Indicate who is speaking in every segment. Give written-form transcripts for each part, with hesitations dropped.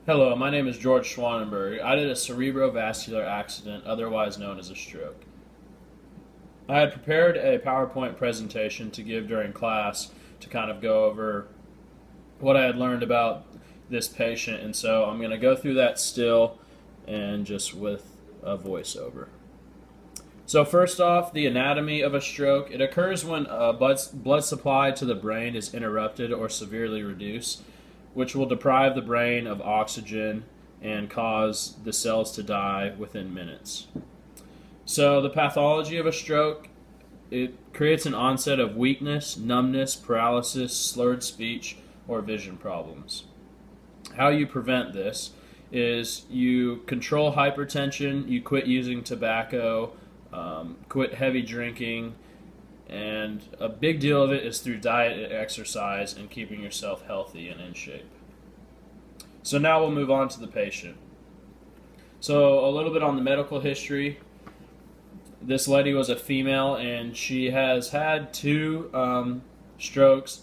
Speaker 1: Hello, my name is George Schwanenberg. I did a cerebrovascular accident, otherwise known as a stroke. I had prepared a PowerPoint presentation to give during class to kind of go over what I had learned about this patient, and so I'm going to go through that still and just with a voiceover. So first off, the anatomy of a stroke. It occurs when blood supply to the brain is interrupted or severely reduced, which will deprive the brain of oxygen and cause the cells to die within minutes. So the pathology of a stroke, it creates an onset of weakness, numbness, paralysis, slurred speech, or vision problems. How you prevent this is you control hypertension, you quit using tobacco, quit heavy drinking, and a big deal of it is through diet and exercise and keeping yourself healthy and in shape. So now we'll move on to the patient. So a little bit on the medical history. This lady was a female, and she has had two strokes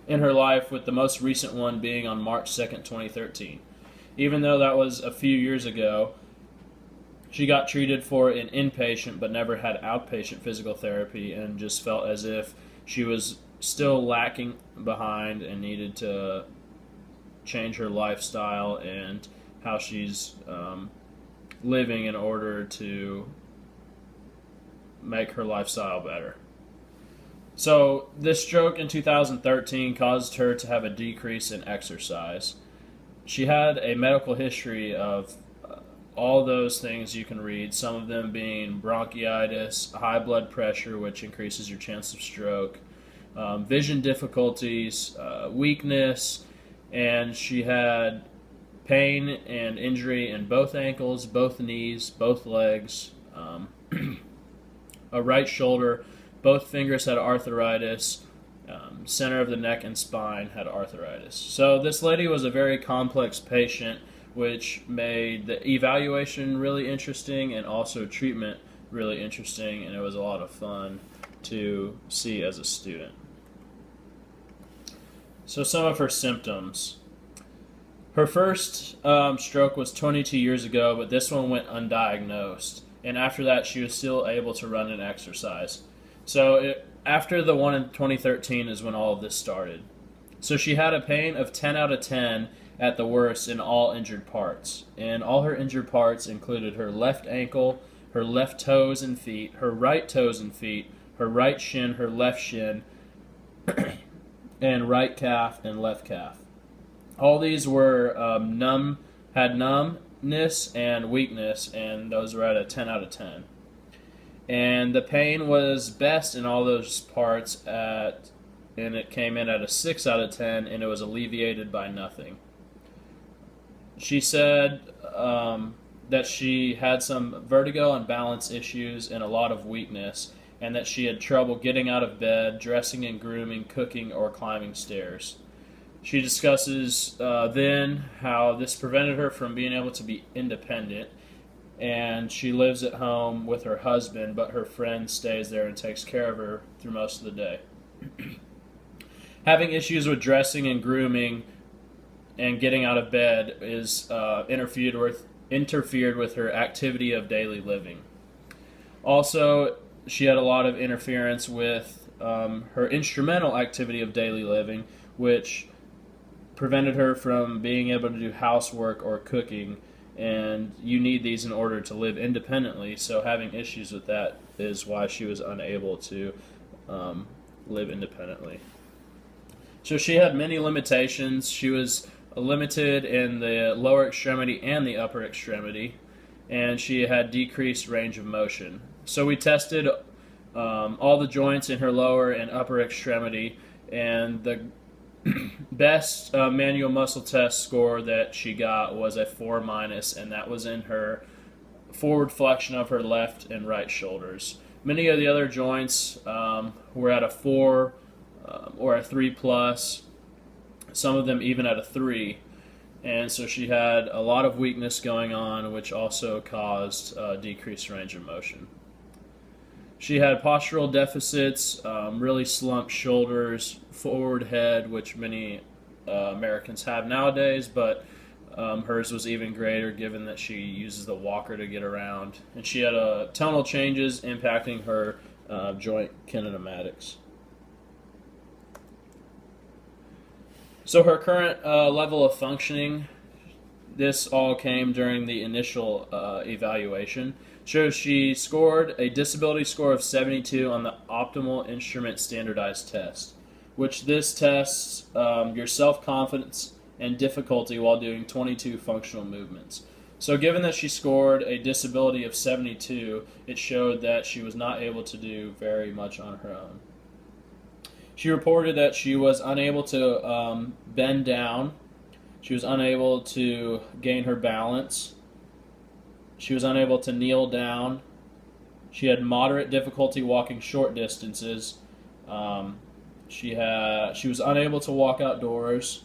Speaker 1: in her life, with the most recent one being on March 2nd, 2013. Even though that was a few years ago, she got treated for an inpatient but never had outpatient physical therapy, and just felt as if she was still lacking behind and needed to change her lifestyle and how she's living in order to make her lifestyle better. So this stroke in 2013 caused her to have a decrease in exercise. She had a medical history of all those things you can read, some of them being bronchitis, high blood pressure, which increases your chance of stroke, vision difficulties, weakness, and she had pain and injury in both ankles, both knees, both legs, a right shoulder, both fingers had arthritis, center of the neck and spine had arthritis. So this lady was a very complex patient, which made the evaluation really interesting and also treatment really interesting, and it was a lot of fun to see as a student. So some of her symptoms. Her first stroke was 22 years ago, but this one went undiagnosed. And after that, she was still able to run and exercise. So after the one in 2013 is when all of this started. So she had a pain of 10 out of 10 at the worst in all injured parts. And all her injured parts included her left ankle, her left toes and feet, her right toes and feet, her right shin, her left shin, and right calf and left calf. All these were had numbness and weakness, and those were at a 10 out of 10. And the pain was best in all those parts and it came in at a 6 out of 10, and it was alleviated by nothing. She said that she had some vertigo and balance issues and a lot of weakness, and that she had trouble getting out of bed, dressing and grooming, cooking, or climbing stairs. She discusses then how this prevented her from being able to be independent, and she lives at home with her husband, but her friend stays there and takes care of her through most of the day. Having issues with dressing and grooming and getting out of bed is interfered with her activity of daily living. Also, she had a lot of interference with her instrumental activity of daily living, which prevented her from being able to do housework or cooking, and you need these in order to live independently. So having issues with that is why she was unable to live independently. So she had many limitations. She was limited in the lower extremity and the upper extremity, and she had decreased range of motion. So we tested all the joints in her lower and upper extremity, and the best manual muscle test score that she got was a 4-, and that was in her forward flexion of her left and right shoulders. Many of the other joints were at a 4 or a 3+, some of them even at a 3. And so she had a lot of weakness going on, which also caused decreased range of motion. She had postural deficits, really slumped shoulders, forward head, which many Americans have nowadays, but Hers was even greater given that she uses the walker to get around. And she had tonal changes impacting her joint kinematics. So her current level of functioning, this all came during the initial evaluation, shows she scored a disability score of 72 on the optimal instrument standardized test, which this tests your self-confidence and difficulty while doing 22 functional movements. So given that she scored a disability of 72, it showed that she was not able to do very much on her own. She reported that she was unable to bend down, she was unable to gain her balance, she was unable to kneel down, she had moderate difficulty walking short distances, she was unable to walk outdoors,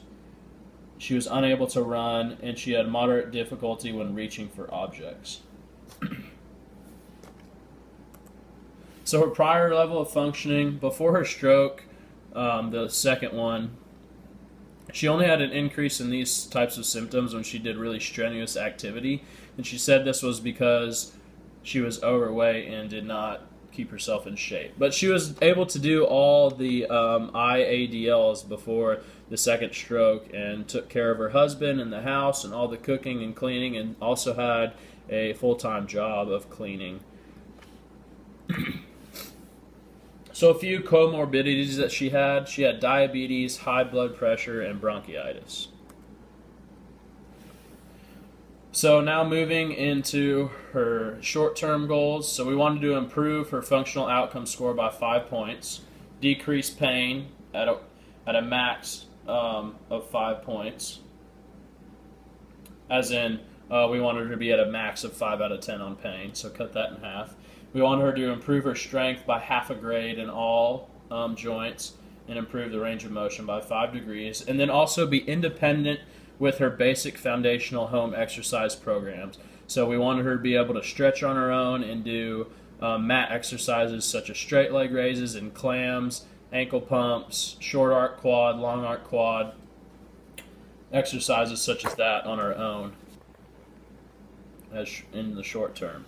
Speaker 1: she was unable to run, and she had moderate difficulty when reaching for objects. So her prior level of functioning before her stroke, the second one, she only had an increase in these types of symptoms when she did really strenuous activity, and she said this was because she was overweight and did not keep herself in shape. But she was able to do all the IADLs before the second stroke and took care of her husband and the house and all the cooking and cleaning, and also had a full-time job of cleaning. So a few comorbidities that she had diabetes, high blood pressure, and bronchitis. So now moving into her short-term goals. So we wanted to improve her functional outcome score by 5 points, decrease pain at a max of 5 points, as in we wanted her to be at a max of 5 out of 10 on pain, so cut that in half. We wanted her to improve her strength by half a grade in all joints and improve the range of motion by 5 degrees, and then also be independent with her basic foundational home exercise programs. So we wanted her to be able to stretch on her own and do mat exercises such as straight leg raises and clams, ankle pumps, short arc quad, long arc quad, exercises such as that on her own as in the short term.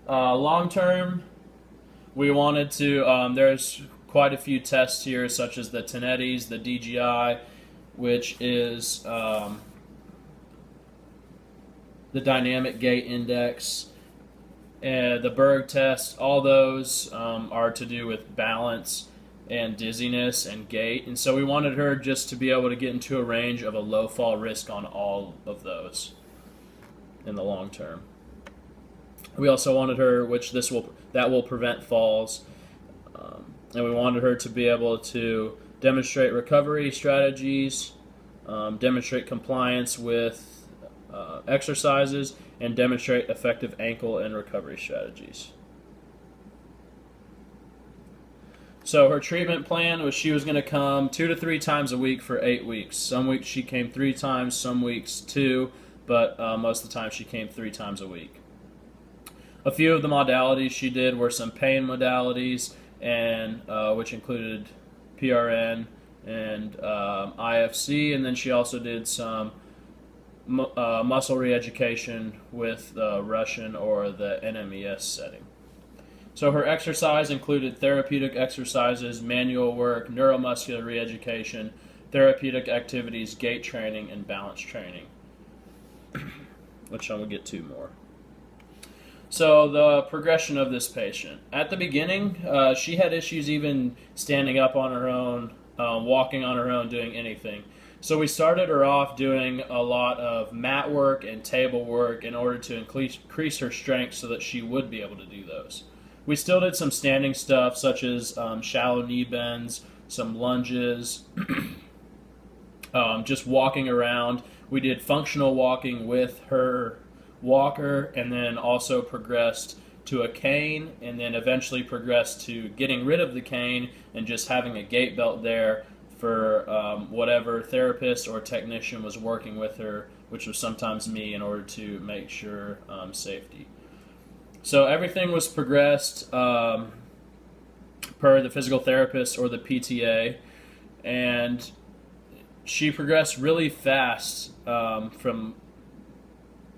Speaker 1: Long term, we wanted to, there's quite a few tests here such as the Tenetti's, the DGI, which is the dynamic gait index, and the Berg test. All those are to do with balance and dizziness and gait, and so we wanted her just to be able to get into a range of a low fall risk on all of those in the long term. We also wanted her, that will prevent falls, and we wanted her to be able to demonstrate recovery strategies, demonstrate compliance with exercises, and demonstrate effective ankle and recovery strategies. So her treatment plan was she was going to come 2 to 3 times a week for 8 weeks. Some weeks she came 3 times, some weeks 2, but most of the time she came 3 times a week. A few of the modalities she did were some pain modalities, and which included PRN and IFC, and then she also did some muscle re-education with the Russian or the NMES setting. So her exercise included therapeutic exercises, manual work, neuromuscular re-education, therapeutic activities, gait training, and balance training, which I'm going to get to more. So the progression of this patient. At the beginning, she had issues even standing up on her own, walking on her own, doing anything. So we started her off doing a lot of mat work and table work in order to increase her strength so that she would be able to do those. We still did some standing stuff such as shallow knee bends, some lunges, just walking around. We did functional walking with her walker, and then also progressed to a cane, and then eventually progressed to getting rid of the cane and just having a gait belt there for whatever therapist or technician was working with her, which was sometimes me, in order to make sure safety. So everything was progressed per the physical therapist or the PTA, and she progressed really fast from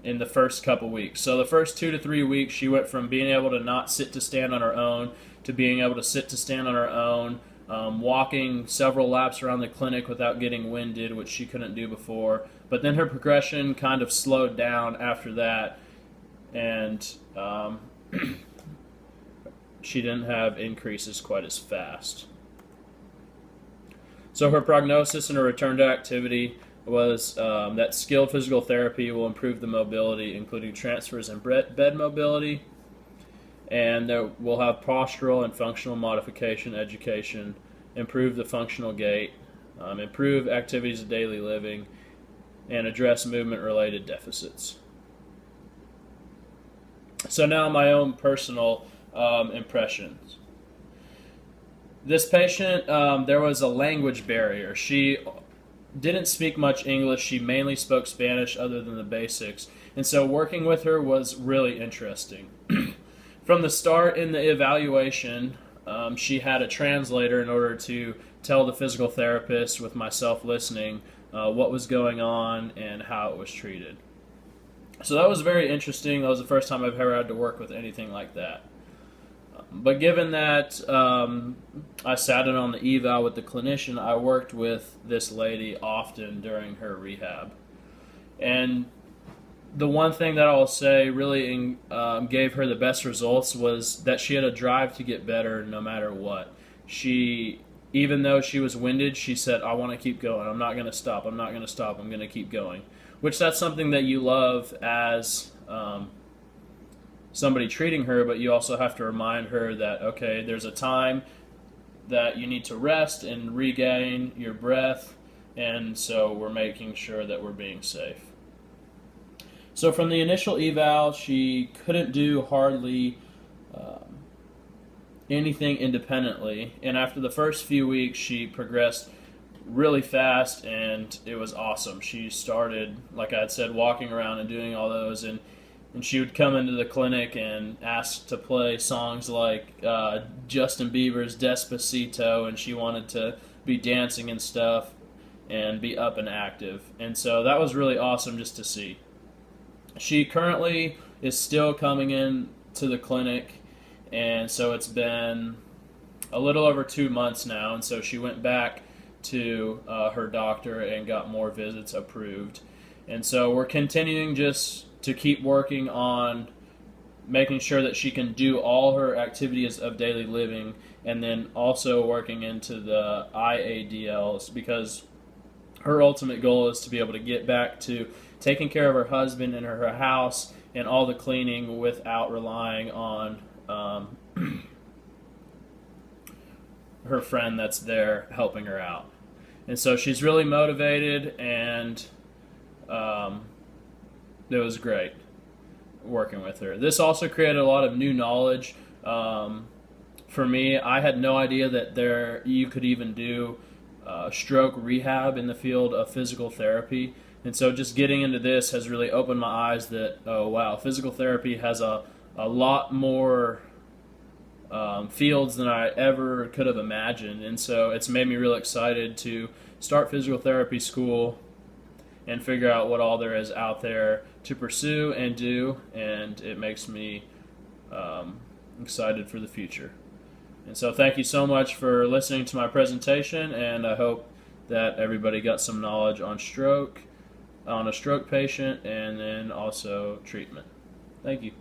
Speaker 1: in the first couple weeks. So the first 2 to 3 weeks, she went from being able to not sit to stand on her own to being able to sit to stand on her own, walking several laps around the clinic without getting winded, which she couldn't do before. But then her progression kind of slowed down after that, and she didn't have increases quite as fast. So her prognosis and her return to activity was that skilled physical therapy will improve the mobility, including transfers and bed mobility, and that we'll have postural and functional modification education, improve the functional gait, improve activities of daily living, and address movement-related deficits. So now my own personal impressions. This patient, there was a language barrier. She didn't speak much English. She mainly spoke Spanish other than the basics. And so working with her was really interesting. From the start in the evaluation, she had a translator in order to tell the physical therapist, with myself listening, what was going on and how it was treated. So that was very interesting. That was the first time I've ever had to work with anything like that. But given that I sat in on the eval with the clinician, I worked with this lady often during her rehab. And the one thing that I'll say really gave her the best results was that she had a drive to get better no matter what. Even though she was winded, she said, I want to keep going. I'm not going to stop. I'm not going to stop. I'm going to keep going. Which that's something that you love as somebody treating her, but you also have to remind her that, okay, there's a time that you need to rest and regain your breath, and so we're making sure that we're being safe. So from the initial eval, she couldn't do hardly anything independently, and after the first few weeks, she progressed really fast, and it was awesome. She started, like I had said, walking around and doing all those, and she would come into the clinic and ask to play songs like Justin Bieber's Despacito, and she wanted to be dancing and stuff and be up and active. And so that was really awesome just to see. She currently is still coming in to the clinic, and so it's been a little over 2 months now, and so she went back to her doctor and got more visits approved. And so we're continuing just to keep working on making sure that she can do all her activities of daily living, and then also working into the IADLs, because her ultimate goal is to be able to get back to taking care of her husband and her house and all the cleaning without relying on her friend that's there helping her out. And so she's really motivated, and it was great working with her. This also created a lot of new knowledge for me. I had no idea that you could even do stroke rehab in the field of physical therapy. And so just getting into this has really opened my eyes that, oh wow, physical therapy has a lot more fields than I ever could have imagined. And so it's made me real excited to start physical therapy school and figure out what all there is out there to pursue and do, and it makes me excited for the future. And so thank you so much for listening to my presentation, and I hope that everybody got some knowledge on a stroke patient, and then also treatment. Thank you.